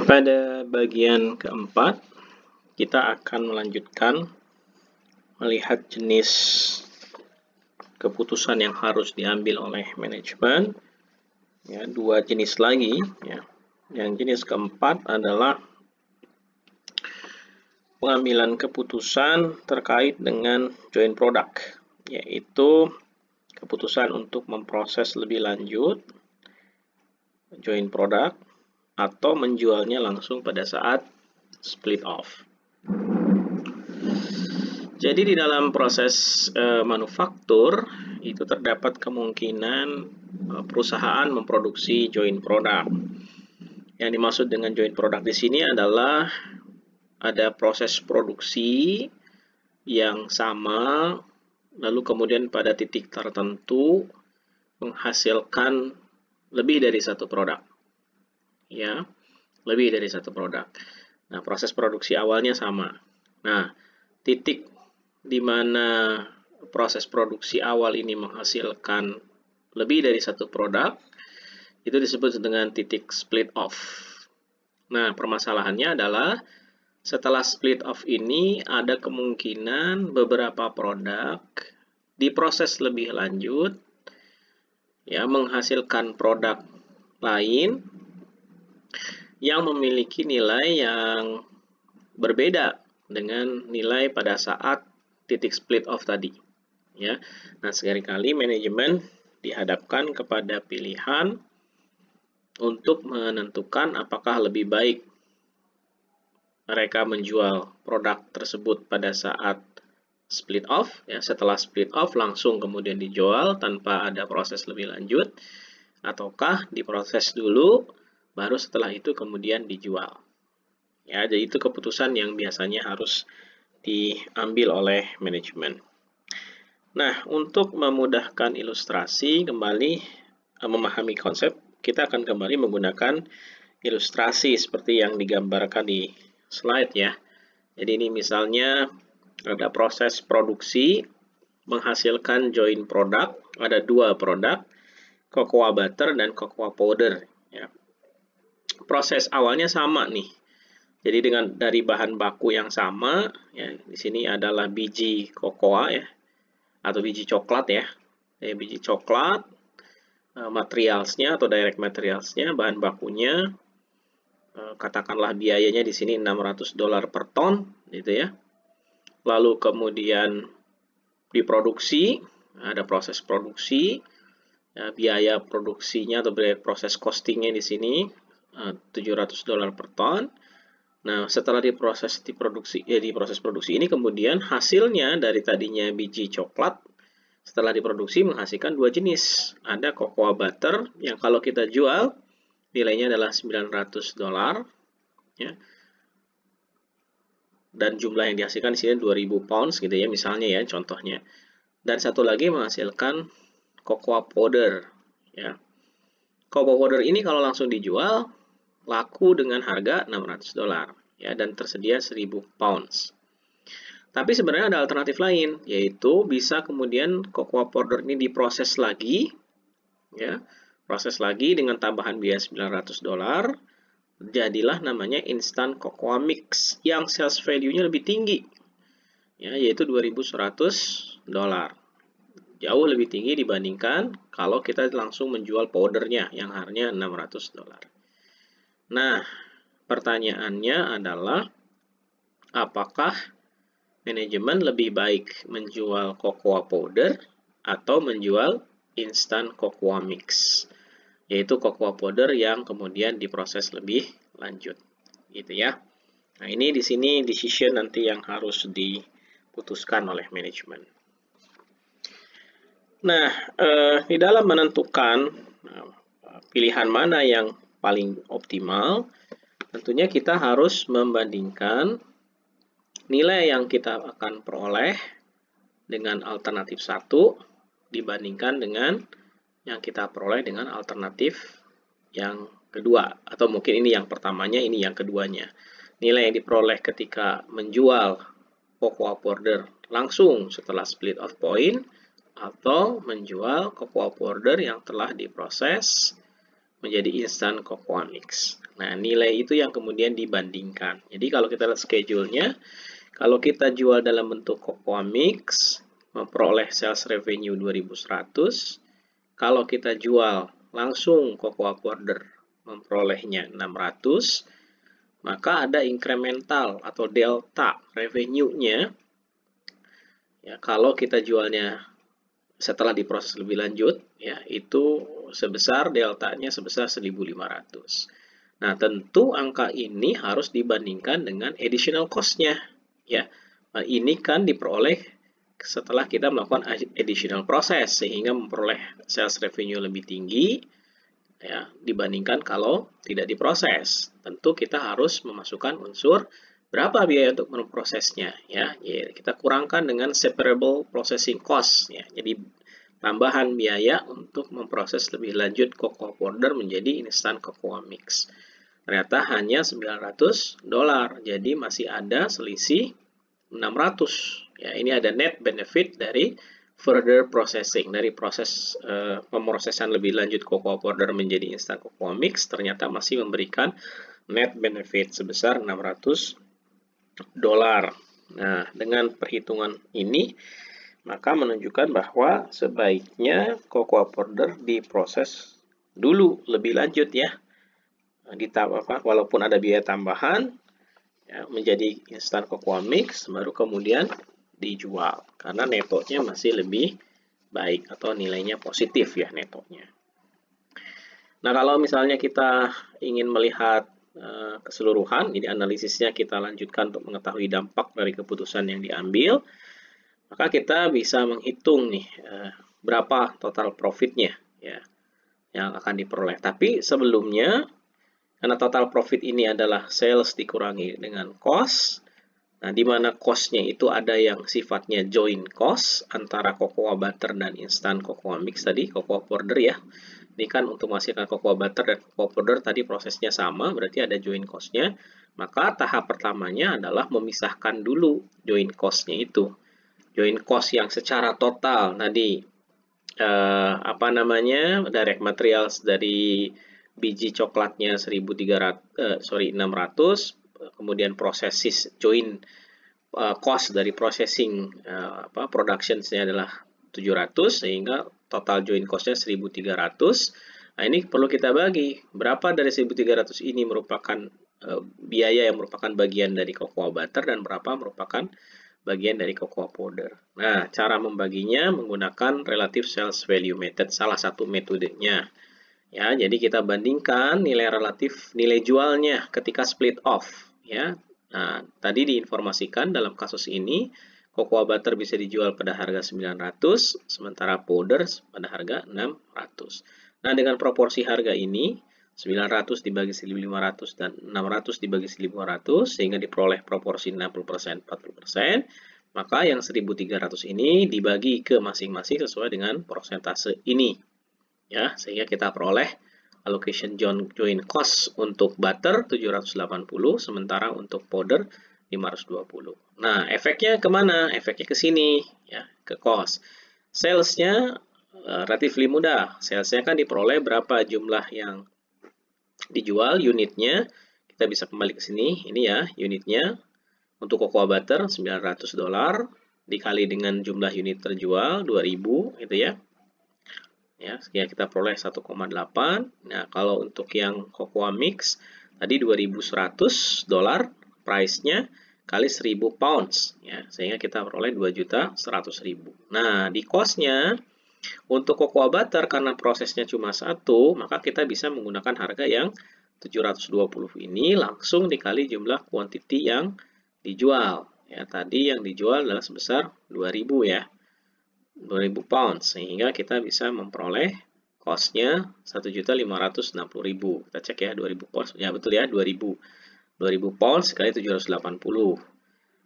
Pada bagian keempat, kita akan melanjutkan melihat jenis keputusan yang harus diambil oleh manajemen. Ya, dua jenis lagi. Ya. Yang jenis keempat adalah pengambilan keputusan terkait dengan joint product, yaitu keputusan untuk memproses lebih lanjut joint product atau menjualnya langsung pada saat split off. Jadi di dalam proses manufaktur itu terdapat kemungkinan perusahaan memproduksi joint product. Yang dimaksud dengan joint product di sini adalah ada proses produksi yang sama, lalu kemudian pada titik tertentu menghasilkan lebih dari satu produk. Ya, lebih dari satu produk. Nah, proses produksi awalnya sama. Nah, titik di mana proses produksi awal ini menghasilkan lebih dari satu produk, itu disebut dengan titik split off. Nah, permasalahannya adalah setelah split off ini ada kemungkinan beberapa produk diproses lebih lanjut, ya, menghasilkan produk lain yang memiliki nilai yang berbeda dengan nilai pada saat titik split off tadi. Ya, nah seringkali manajemen dihadapkan kepada pilihan untuk menentukan apakah lebih baik mereka menjual produk tersebut pada saat split off, ya, setelah split off langsung kemudian dijual tanpa ada proses lebih lanjut, ataukah diproses dulu baru setelah itu kemudian dijual. Ya, jadi itu keputusan yang biasanya harus diambil oleh manajemen. Nah, untuk memudahkan ilustrasi kembali memahami konsep, kita akan kembali menggunakan ilustrasi seperti yang digambarkan di slide ya. Jadi ini misalnya ada proses produksi menghasilkan joint product, ada dua produk, cocoa butter dan cocoa powder. Ya. Proses awalnya sama nih. Jadi dari bahan baku yang sama, ya, di sini adalah biji cocoa ya, atau biji coklat ya. Biji coklat, materialsnya atau direct materialsnya, bahan bakunya, katakanlah biayanya di sini $600 per ton, gitu ya. Lalu kemudian diproduksi, ada proses produksi, biaya produksinya atau biaya proses costingnya di sini $700 per ton. Nah, setelah di proses produksi ini kemudian hasilnya dari tadinya biji coklat setelah diproduksi menghasilkan dua jenis. Ada cocoa butter yang kalau kita jual nilainya adalah $900 ya. Dan jumlah yang dihasilkan di sini 2000 pounds gitu ya misalnya ya contohnya. Dan satu lagi menghasilkan cocoa powder ya. Cocoa powder ini kalau langsung dijual laku dengan harga $600 ya dan tersedia 1000 pounds. Tapi sebenarnya ada alternatif lain, yaitu bisa kemudian cocoa powder ini diproses lagi ya. Proses lagi dengan tambahan biaya $900. Jadilah namanya instant cocoa mix yang sales value-nya lebih tinggi. Ya, yaitu $2100. Jauh lebih tinggi dibandingkan kalau kita langsung menjual powdernya yang harganya $600. Nah, pertanyaannya adalah apakah manajemen lebih baik menjual cocoa powder atau menjual instant cocoa mix, yaitu cocoa powder yang kemudian diproses lebih lanjut, gitu ya. Nah, ini di sini decision nanti yang harus diputuskan oleh manajemen. Nah, di dalam menentukan pilihan mana yang paling optimal, tentunya kita harus membandingkan nilai yang kita akan peroleh dengan alternatif 1 dibandingkan dengan yang kita peroleh dengan alternatif yang kedua. Atau mungkin ini yang pertamanya, ini yang keduanya. Nilai yang diperoleh ketika menjual cocoa powder langsung setelah split off point, atau menjual cocoa powder yang telah diproses menjadi instant cocoa mix. Nah, nilai itu yang kemudian dibandingkan. Jadi kalau kita lihat schedule-nya, kalau kita jual dalam bentuk cocoa mix, memperoleh sales revenue 2100. Kalau kita jual langsung cocoa powder, memperolehnya 600. Maka ada incremental atau delta revenue-nya. Ya, kalau kita jualnya setelah diproses lebih lanjut, ya itu sebesar deltanya sebesar 1.500. Nah, tentu angka ini harus dibandingkan dengan additional cost-nya. Ya, ini kan diperoleh setelah kita melakukan additional process sehingga memperoleh sales revenue lebih tinggi ya dibandingkan kalau tidak diproses. Tentu kita harus memasukkan unsur berapa biaya untuk memprosesnya ya. Kita kurangkan dengan separable processing cost ya. Jadi tambahan biaya untuk memproses lebih lanjut cocoa powder menjadi instant cocoa mix. Ternyata hanya $900. Jadi masih ada selisih 600. Ya, ini ada net benefit dari further processing, dari proses pemrosesan lebih lanjut cocoa powder menjadi instant cocoa mix, ternyata masih memberikan net benefit sebesar $600. Nah, dengan perhitungan ini, maka menunjukkan bahwa sebaiknya cocoa powder diproses dulu lebih lanjut ya. Walaupun ada biaya tambahan, ya, menjadi instant cocoa mix, baru kemudian dijual. Karena netonya masih lebih baik atau nilainya positif ya netonya. Nah, kalau misalnya kita ingin melihat keseluruhan, jadi analisisnya kita lanjutkan untuk mengetahui dampak dari keputusan yang diambil, maka kita bisa menghitung nih berapa total profitnya ya yang akan diperoleh. Tapi sebelumnya, karena total profit ini adalah sales dikurangi dengan cost, nah di mana cost-nya itu ada yang sifatnya joint cost antara cocoa butter dan instant cocoa mix tadi, cocoa powder ya. Ini kan untuk menghasilkan cocoa butter dan cocoa powder tadi prosesnya sama, berarti ada joint cost-nya. Maka tahap pertamanya adalah memisahkan dulu joint cost-nya itu. Joint cost yang secara total tadi direct materials dari biji coklatnya 600, kemudian processes joint cost dari processing productionsnya adalah 700 sehingga total joint cost-nya 1.300. Nah, ini perlu kita bagi. Berapa dari 1.300 ini merupakan biaya yang merupakan bagian dari cocoa butter dan berapa merupakan bagian dari cocoa powder. Nah, cara membaginya menggunakan relative sales value method, salah satu metodenya. Ya, jadi kita bandingkan nilai relatif nilai jualnya ketika split off ya. Nah, tadi diinformasikan dalam kasus ini cocoa butter bisa dijual pada harga 900 sementara powder pada harga 600. Nah, dengan proporsi harga ini 900 dibagi 1.500 dan 600 dibagi 1.500 sehingga diperoleh proporsi 60% 40%, maka yang 1.300 ini dibagi ke masing-masing sesuai dengan persentase ini. Ya, sehingga kita peroleh allocation joint cost untuk butter 780, sementara untuk powder 520. Nah, efeknya kemana? Efeknya ke sini, ya, ke cost. Salesnya relatively mudah. Salesnya kan diperoleh berapa jumlah yang dijual, unitnya. Kita bisa kembali ke sini, ini ya unitnya. Untuk cocoa butter $900 dikali dengan jumlah unit terjual 2000 gitu ya. Ya, sehingga kita peroleh 1,8. Nah, kalau untuk yang cocoa mix tadi $2.100 price-nya kali 1.000 pounds ya, sehingga kita peroleh 2.100.000. Nah, di cost-nya untuk cocoa butter karena prosesnya cuma satu, maka kita bisa menggunakan harga yang 720 ini langsung dikali jumlah quantity yang dijual. Ya, tadi yang dijual adalah sebesar 2.000 ya. 2.000 pounds sehingga kita bisa memperoleh cost-nya 1.560.000. Kita cek ya 2.000 pounds. Ya betul ya 2.000 pounds sekali 780.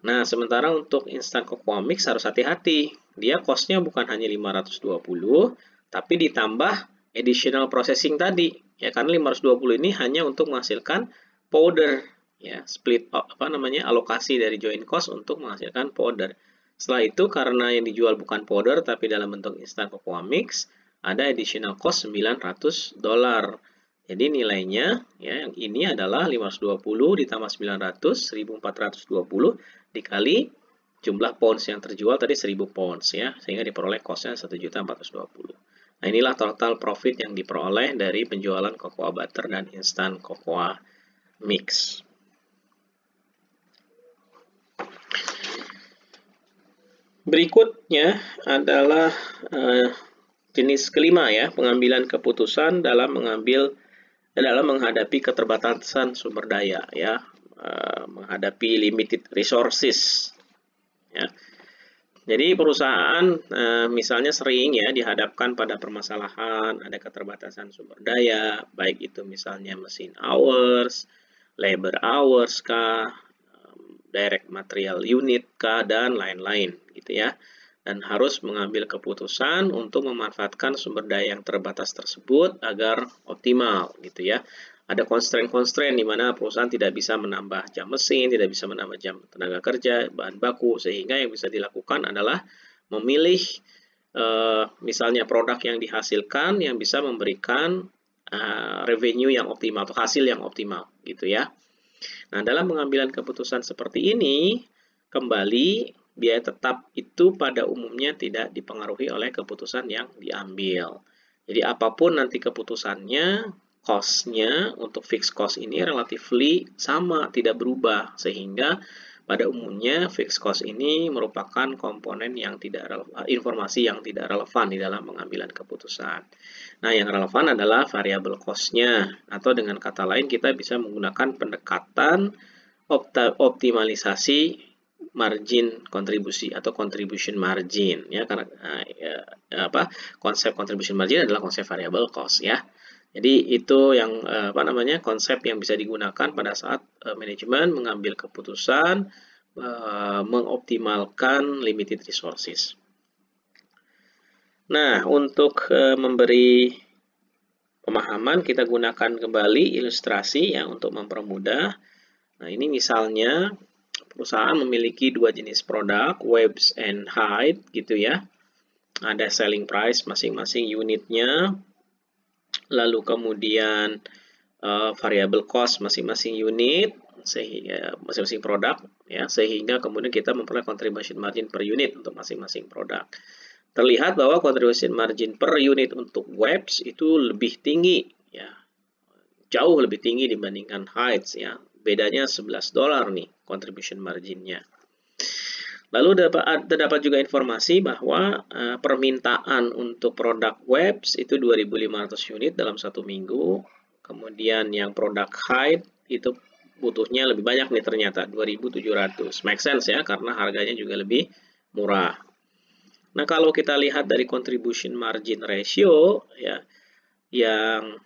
Nah, sementara untuk instant cocoa mix harus hati-hati. Dia cost-nya bukan hanya 520 tapi ditambah additional processing tadi. Ya karena 520 ini hanya untuk menghasilkan powder ya, split alokasi dari joint cost untuk menghasilkan powder. Setelah itu karena yang dijual bukan powder tapi dalam bentuk instant cocoa mix, ada additional cost $900 Jadi nilainya ya yang ini adalah 520 ditambah 900, 1420 dikali jumlah pounds yang terjual tadi 1000 pounds ya, sehingga diperoleh cost-nya 1.420. Nah, inilah total profit yang diperoleh dari penjualan cocoa butter dan instant cocoa mix. Berikutnya adalah jenis kelima ya, pengambilan keputusan dalam menghadapi keterbatasan sumber daya ya, menghadapi limited resources ya. Jadi perusahaan misalnya sering ya dihadapkan pada permasalahan ada keterbatasan sumber daya, baik itu misalnya mesin hours, labor hours kah, direct material unit kah, dan lain-lain gitu ya. Dan harus mengambil keputusan untuk memanfaatkan sumber daya yang terbatas tersebut agar optimal gitu ya. Ada constraint-constraint di mana perusahaan tidak bisa menambah jam mesin, tidak bisa menambah jam tenaga kerja, bahan baku, sehingga yang bisa dilakukan adalah memilih misalnya produk yang dihasilkan yang bisa memberikan revenue yang optimal atau hasil yang optimal gitu ya. Nah, dalam pengambilan keputusan seperti ini, kembali biaya tetap itu pada umumnya tidak dipengaruhi oleh keputusan yang diambil. Jadi apapun nanti keputusannya, cost-nya untuk fixed cost ini relatively sama, tidak berubah. Sehingga pada umumnya fixed cost ini merupakan komponen yang tidak informasi yang tidak relevan di dalam pengambilan keputusan. Nah, yang relevan adalah variable cost-nya, atau dengan kata lain kita bisa menggunakan pendekatan optimalisasi margin kontribusi atau contribution margin ya, karena konsep contribution margin adalah konsep variable cost ya. Jadi itu yang konsep yang bisa digunakan pada saat manajemen mengambil keputusan mengoptimalkan limited resources. Nah, untuk memberi pemahaman kita gunakan kembali ilustrasi ya untuk mempermudah. Nah, ini misalnya perusahaan memiliki dua jenis produk, webs and height gitu ya. Ada selling price masing-masing unitnya, lalu kemudian variable cost masing-masing unit, sehingga masing-masing produk ya, sehingga kemudian kita memperoleh contribution margin per unit untuk masing-masing produk. Terlihat bahwa contribution margin per unit untuk webs itu lebih tinggi ya, jauh lebih tinggi dibandingkan heights ya. Bedanya $11 nih contribution marginnya. Lalu terdapat juga informasi bahwa permintaan untuk produk webs itu 2.500 unit dalam satu minggu. Kemudian yang produk height itu butuhnya lebih banyak nih ternyata 2.700. Make sense ya, karena harganya juga lebih murah. Nah, kalau kita lihat dari contribution margin ratio ya, yang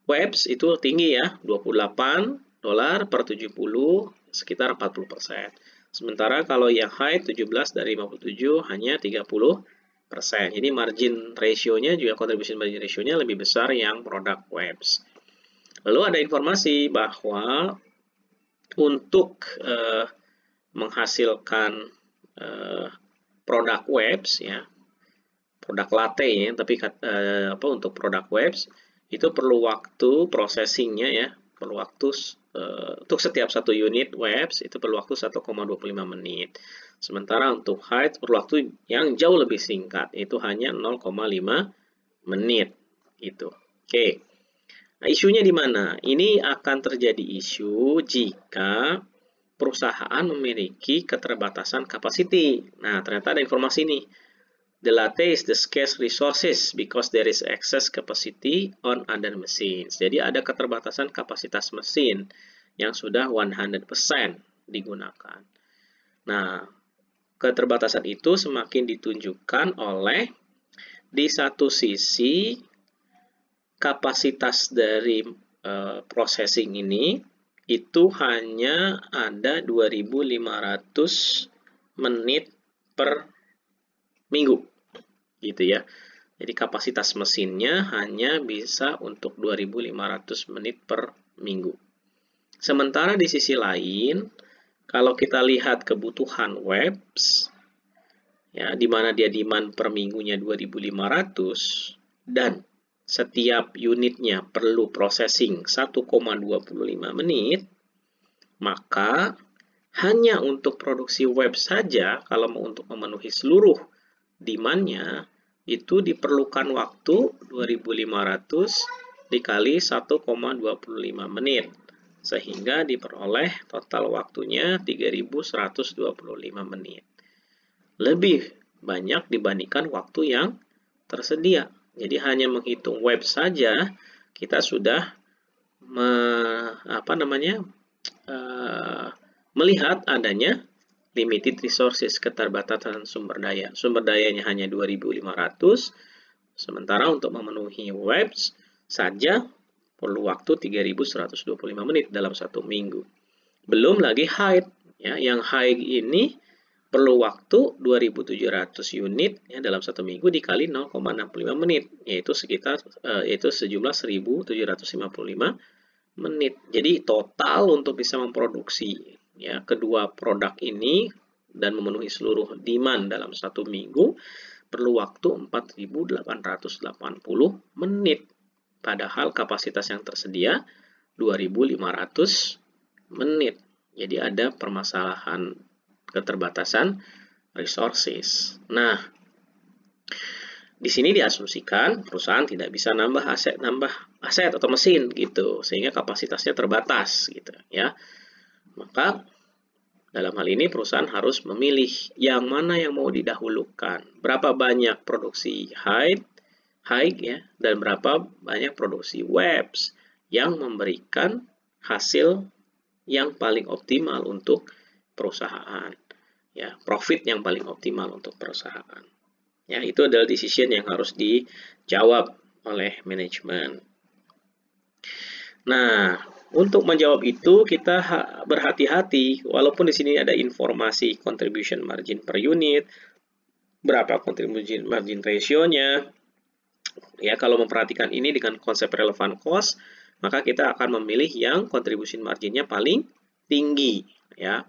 webs itu tinggi ya, $28 per 70, sekitar 40%. Sementara kalau yang height 17 dari 57 hanya 30%. Jadi margin ratio-nya juga, contribution margin ratio-nya lebih besar yang produk webs. Lalu ada informasi bahwa untuk menghasilkan produk webs ya, produk latte ya, tapi untuk produk webs itu perlu waktu processingnya ya, perlu waktu untuk setiap satu unit webs itu perlu waktu 1,25 menit. Sementara untuk height perlu waktu yang jauh lebih singkat, itu hanya 0,5 menit gitu. Oke. Nah, isunya di mana? Ini akan terjadi isu jika perusahaan memiliki keterbatasan kapasiti. Nah, ternyata ada informasi nih. The latte is the scarce resources because there is excess capacity on other machines. Jadi ada keterbatasan kapasitas mesin yang sudah 100% digunakan. Nah, keterbatasan itu semakin ditunjukkan oleh di satu sisi kapasitas dari processing ini itu hanya ada 2.500 menit per minggu gitu ya. Jadi kapasitas mesinnya hanya bisa untuk 2.500 menit per minggu. Sementara di sisi lain, kalau kita lihat kebutuhan webs ya, di mana dia demand per minggunya 2.500 dan setiap unitnya perlu processing 1,25 menit, maka hanya untuk produksi web saja, kalau mau untuk memenuhi seluruh demand-nya, itu diperlukan waktu 2.500 dikali 1,25 menit. Sehingga diperoleh total waktunya 3.125 menit. Lebih banyak dibandingkan waktu yang tersedia. Jadi hanya menghitung web saja, kita sudah melihat adanya limited resources, keterbatasan sumber daya. Sumber dayanya hanya 2.500, sementara untuk memenuhi web saja perlu waktu 3.125 menit dalam satu minggu. Belum lagi hide, ya, yang hide ini perlu waktu 2.700 unit ya, dalam satu minggu dikali 0,65 menit, yaitu sejumlah 1.755 menit. Jadi total untuk bisa memproduksi ya kedua produk ini dan memenuhi seluruh demand dalam satu minggu perlu waktu 4.880 menit. Padahal kapasitas yang tersedia 2.500 menit. Jadi ada permasalahan keterbatasan resources. Nah, di sini diasumsikan perusahaan tidak bisa nambah aset atau mesin gitu, sehingga kapasitasnya terbatas gitu ya. Maka dalam hal ini perusahaan harus memilih yang mana yang mau didahulukan. Berapa banyak produksi high ya, dan berapa banyak produksi webs yang memberikan hasil yang paling optimal untuk perusahaan. Ya, profit yang paling optimal untuk perusahaan. Ya, itu adalah decision yang harus dijawab oleh manajemen. Nah, untuk menjawab itu kita berhati-hati, walaupun di sini ada informasi contribution margin per unit, berapa contribution margin ratio-nya. Ya, kalau memperhatikan ini dengan konsep relevant cost, maka kita akan memilih yang contribution margin-nya paling tinggi, ya.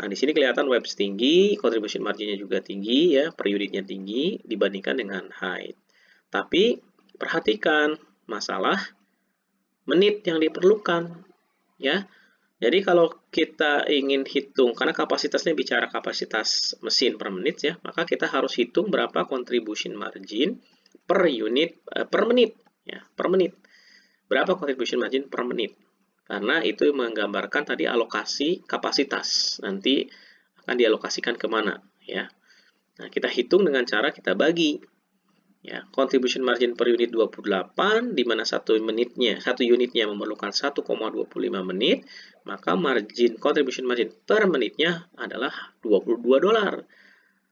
Nah, di sini kelihatan webs tinggi, contribution margin-nya juga tinggi, ya, per unitnya tinggi dibandingkan dengan high. Tapi perhatikan masalah menit yang diperlukan, ya. Jadi kalau kita ingin hitung, karena kapasitasnya bicara kapasitas mesin per menit ya, maka kita harus hitung berapa contribution margin per unit per menit, ya, per menit. Berapa contribution margin per menit? Karena itu menggambarkan tadi alokasi kapasitas. Nanti akan dialokasikan kemana, ya. Nah, kita hitung dengan cara kita bagi. Ya, contribution margin per unit 28, di mana satu unitnya memerlukan 1,25 menit, maka contribution margin per menitnya adalah $22.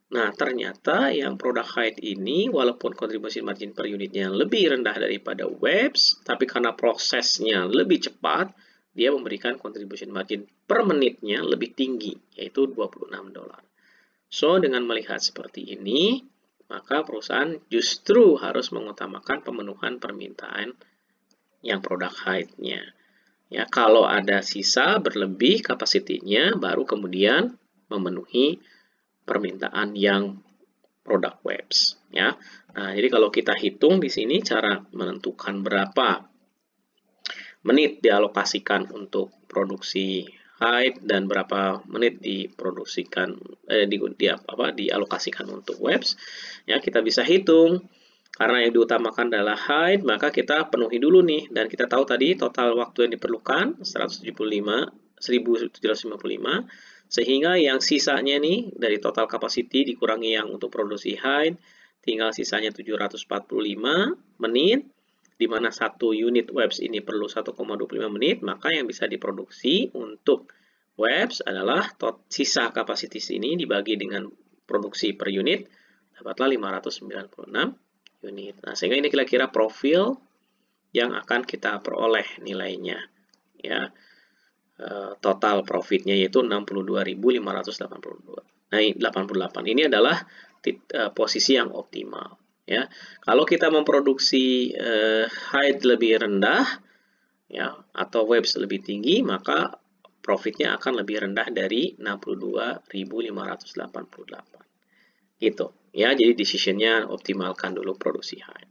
Nah, ternyata yang produk hide ini, walaupun contribution margin per unitnya lebih rendah daripada webs, tapi karena prosesnya lebih cepat, dia memberikan contribution margin per menitnya lebih tinggi, yaitu $26. So, dengan melihat seperti ini, maka perusahaan justru harus mengutamakan pemenuhan permintaan yang produk hide-nya. Ya, kalau ada sisa berlebih kapasitinya, baru kemudian memenuhi permintaan yang produk webs. Ya, nah, jadi kalau kita hitung di sini cara menentukan berapa menit dialokasikan untuk produksi hide dan berapa menit diproduksikan dialokasikan untuk webs, ya kita bisa hitung. Karena yang diutamakan adalah hide, maka kita penuhi dulu nih, dan kita tahu tadi total waktu yang diperlukan 1755, sehingga yang sisanya nih dari total capacity dikurangi yang untuk produksi hide, tinggal sisanya 745 menit. Di mana satu unit webs ini perlu 1,25 menit, maka yang bisa diproduksi untuk webs adalah sisa kapasitas ini dibagi dengan produksi per unit, dapatlah 596 unit. Nah, sehingga ini kira-kira profil yang akan kita peroleh nilainya. Ya, total profitnya yaitu 62.582. Nah, 88. Ini adalah posisi yang optimal. Ya, kalau kita memproduksi hide lebih rendah, ya, atau webs lebih tinggi, maka profitnya akan lebih rendah dari 62.588. Gitu, ya. Jadi decisionnya optimalkan dulu produksi hide.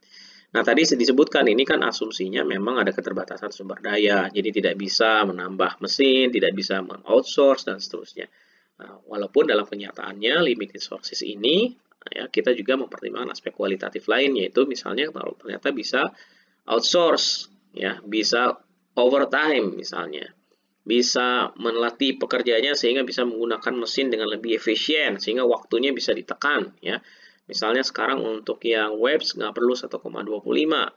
Nah, tadi disebutkan ini kan asumsinya memang ada keterbatasan sumber daya, jadi tidak bisa menambah mesin, tidak bisa men-outsource, dan seterusnya. Nah, walaupun dalam kenyataannya limited sources ini, ya, kita juga mempertimbangkan aspek kualitatif lain, yaitu misalnya kalau ternyata bisa outsource, ya, bisa overtime misalnya, bisa melatih pekerjanya sehingga bisa menggunakan mesin dengan lebih efisien, sehingga waktunya bisa ditekan, ya. Misalnya sekarang untuk yang webs nggak perlu 1,25,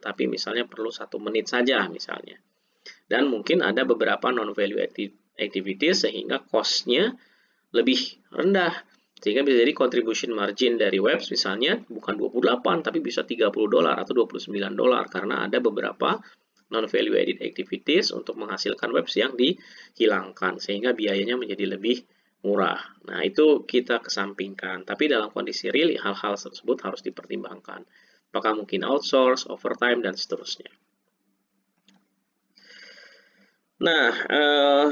tapi misalnya perlu 1 menit saja misalnya. Dan mungkin ada beberapa non-value activities sehingga cost-nya lebih rendah. Sehingga bisa jadi contribution margin dari webs misalnya bukan 28 tapi bisa $30 atau $29 karena ada beberapa non-value added activities untuk menghasilkan webs yang dihilangkan sehingga biayanya menjadi lebih murah. Nah, itu kita kesampingkan. Tapi dalam kondisi real, hal-hal tersebut harus dipertimbangkan. Apakah mungkin outsource, overtime, dan seterusnya. Nah,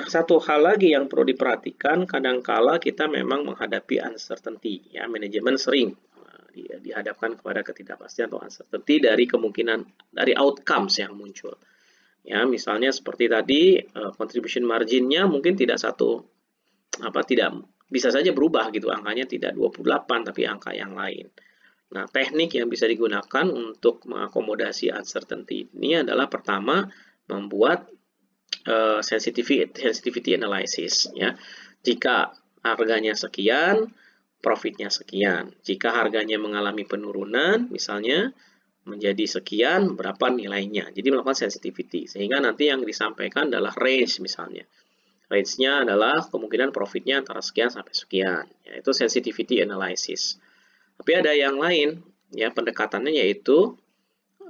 satu hal lagi yang perlu diperhatikan, kadangkala kita memang menghadapi uncertainty. Ya, manajemen sering dihadapkan kepada ketidakpastian atau uncertainty dari kemungkinan, dari outcomes yang muncul. Ya, misalnya seperti tadi, contribution margin-nya mungkin tidak tidak bisa saja berubah gitu, angkanya tidak 28 tapi angka yang lain. Nah, teknik yang bisa digunakan untuk mengakomodasi uncertainty ini adalah pertama membuat sensitivity analysis, ya. Jika harganya sekian, profitnya sekian. Jika harganya mengalami penurunan, misalnya menjadi sekian, berapa nilainya. Jadi melakukan sensitivity, sehingga nanti yang disampaikan adalah range misalnya. Range-nya adalah kemungkinan profitnya antara sekian sampai sekian. Ya, itu sensitivity analysis. Tapi ada yang lain, ya, pendekatannya yaitu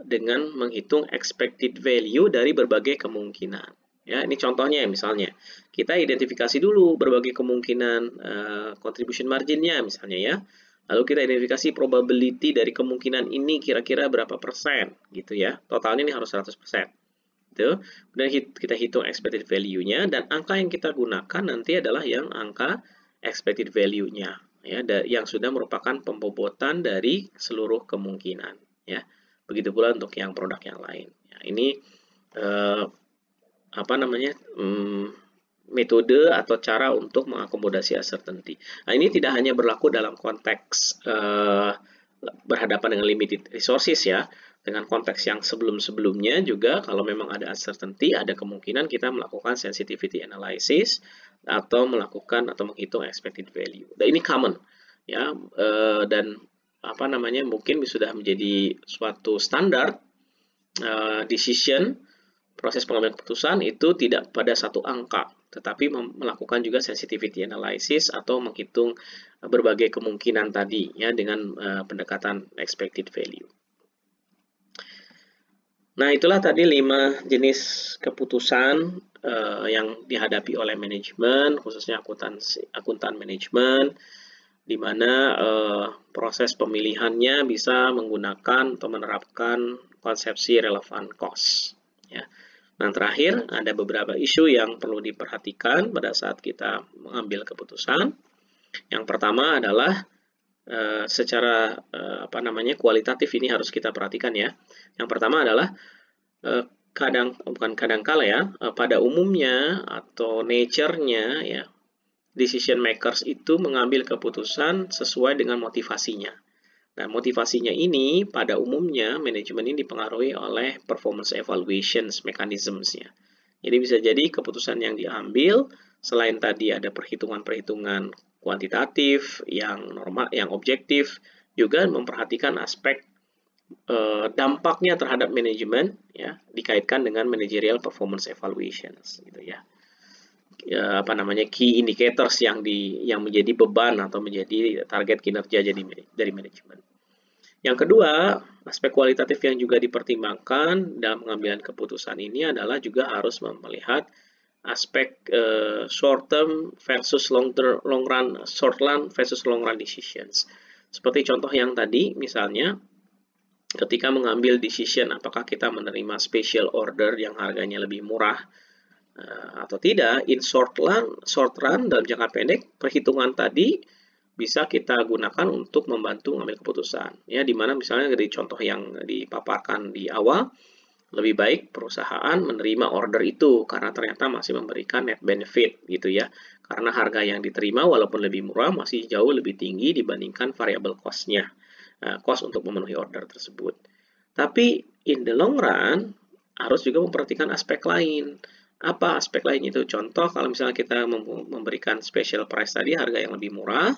dengan menghitung expected value dari berbagai kemungkinan. Ya, ini contohnya misalnya kita identifikasi dulu berbagai kemungkinan contribution margin-nya misalnya ya. Lalu kita identifikasi probability dari kemungkinan ini kira-kira berapa persen gitu ya. Totalnya ini harus 100%. Gitu. Kemudian kita hitung expected value-nya dan angka yang kita gunakan nanti adalah yang angka expected value-nya ya, yang sudah merupakan pembobotan dari seluruh kemungkinan ya. Begitu pula untuk yang produk yang lain. Ya, ini metode atau cara untuk mengakomodasi uncertainty. Nah, ini tidak hanya berlaku dalam konteks berhadapan dengan limited resources ya. Dengan konteks yang sebelum-sebelumnya juga kalau memang ada uncertainty, ada kemungkinan kita melakukan sensitivity analysis atau melakukan atau menghitung expected value. Dan ini common ya, dan mungkin sudah menjadi suatu standar decision, proses pengambilan keputusan itu tidak pada satu angka, tetapi melakukan juga sensitivity analysis atau menghitung berbagai kemungkinan tadi ya dengan pendekatan expected value. Nah, itulah tadi 5 jenis keputusan yang dihadapi oleh manajemen, khususnya akuntan manajemen, di mana proses pemilihannya bisa menggunakan atau menerapkan konsepsi relevant cost. Ya. Nah, terakhir ada beberapa isu yang perlu diperhatikan pada saat kita mengambil keputusan. Yang pertama adalah secara kualitatif ini harus kita perhatikan ya. Yang pertama adalah pada umumnya atau nature-nya ya, decision makers itu mengambil keputusan sesuai dengan motivasinya. Nah, motivasinya ini pada umumnya manajemen ini dipengaruhi oleh performance evaluations mechanisms-nya. Jadi bisa jadi keputusan yang diambil selain tadi ada perhitungan-perhitungan kuantitatif yang normal, yang objektif, juga memperhatikan aspek dampaknya terhadap manajemen ya, dikaitkan dengan managerial performance evaluations gitu ya. Key indicators yang menjadi beban atau menjadi target kinerja dari manajemen. Yang kedua, aspek kualitatif yang juga dipertimbangkan dalam pengambilan keputusan ini adalah juga harus melihat aspek short term versus long run, short run versus long run decisions. Seperti contoh yang tadi, misalnya ketika mengambil decision apakah kita menerima special order yang harganya lebih murah atau tidak, in short run dalam jangka pendek perhitungan tadi bisa kita gunakan untuk membantu mengambil keputusan. Ya, di mana misalnya dari contoh yang dipaparkan di awal, lebih baik perusahaan menerima order itu karena ternyata masih memberikan net benefit gitu ya. Karena harga yang diterima walaupun lebih murah masih jauh lebih tinggi dibandingkan variable cost-nya. Cost untuk memenuhi order tersebut. Tapi in the long run harus juga memperhatikan aspek lain. Apa aspek lain itu? Contoh kalau misalnya kita memberikan special price tadi harga yang lebih murah,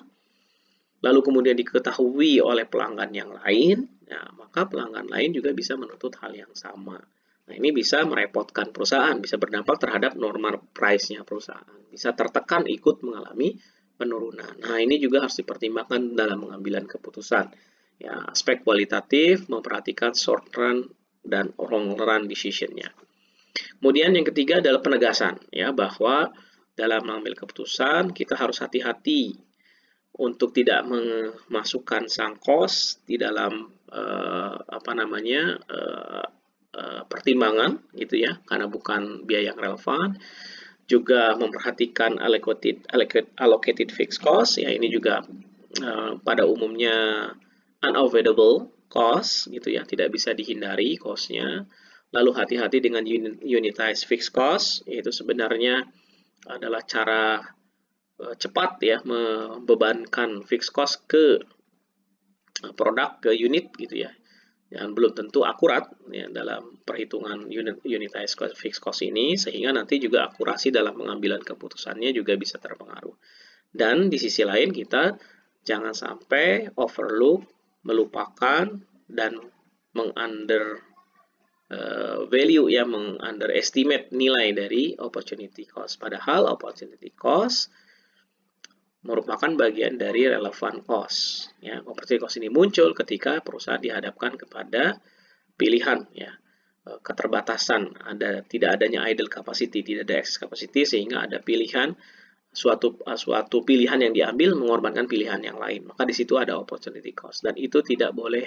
lalu kemudian diketahui oleh pelanggan yang lain, ya, maka pelanggan lain juga bisa menuntut hal yang sama. Nah, ini bisa merepotkan perusahaan, bisa berdampak terhadap normal price-nya perusahaan, bisa tertekan ikut mengalami penurunan. Nah, ini juga harus dipertimbangkan dalam pengambilan keputusan. Ya, aspek kualitatif, memperhatikan short run dan long run decision-nya. Kemudian yang ketiga adalah penegasan, ya, bahwa dalam mengambil keputusan kita harus hati-hati untuk tidak memasukkan sang cost di dalam pertimbangan gitu ya, karena bukan biaya yang relevan. Juga memperhatikan allocated fixed cost, ya ini juga pada umumnya unavoidable cost gitu ya, tidak bisa dihindari cost-nya. Lalu hati-hati dengan unitized fixed cost, yaitu sebenarnya adalah cara cepat ya membebankan fixed cost ke produk, ke unit gitu ya, yang belum tentu akurat ya dalam perhitungan unitized fixed cost ini, sehingga nanti juga akurasi dalam pengambilan keputusannya juga bisa terpengaruh. Dan di sisi lain kita jangan sampai overlook, melupakan dan value ya, underestimate nilai dari opportunity cost. Padahal opportunity cost merupakan bagian dari relevan cost. Ya, opportunity cost ini muncul ketika perusahaan dihadapkan kepada pilihan, ya, keterbatasan, tidak adanya idle capacity, tidak ada excess capacity, sehingga ada pilihan suatu pilihan yang diambil mengorbankan pilihan yang lain. Maka di situ ada opportunity cost dan itu tidak boleh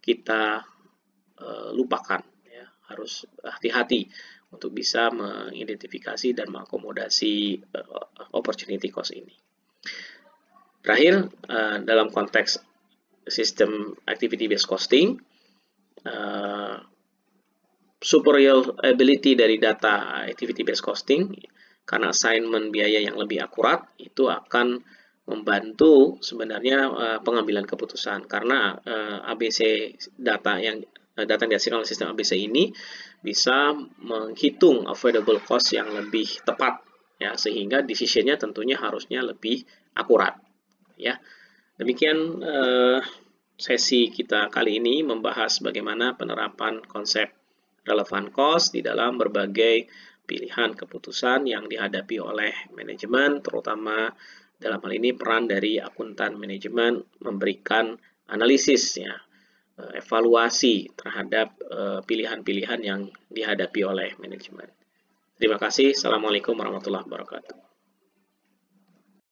kita lupakan. Ya, harus hati-hati untuk bisa mengidentifikasi dan mengakomodasi opportunity cost ini. Terakhir, dalam konteks sistem activity based costing, superior ability dari data activity based costing karena assignment biaya yang lebih akurat itu akan membantu sebenarnya pengambilan keputusan, karena ABC data yang dihasilkan oleh sistem ABC ini bisa menghitung avoidable cost yang lebih tepat ya, sehingga decision-nya tentunya harusnya lebih akurat. Ya, demikian sesi kita kali ini membahas bagaimana penerapan konsep relevan cost di dalam berbagai pilihan keputusan yang dihadapi oleh manajemen, terutama dalam hal ini peran dari akuntan manajemen memberikan analisis ya, evaluasi terhadap pilihan-pilihan yang dihadapi oleh manajemen. Terima kasih. Assalamualaikum warahmatullahi wabarakatuh.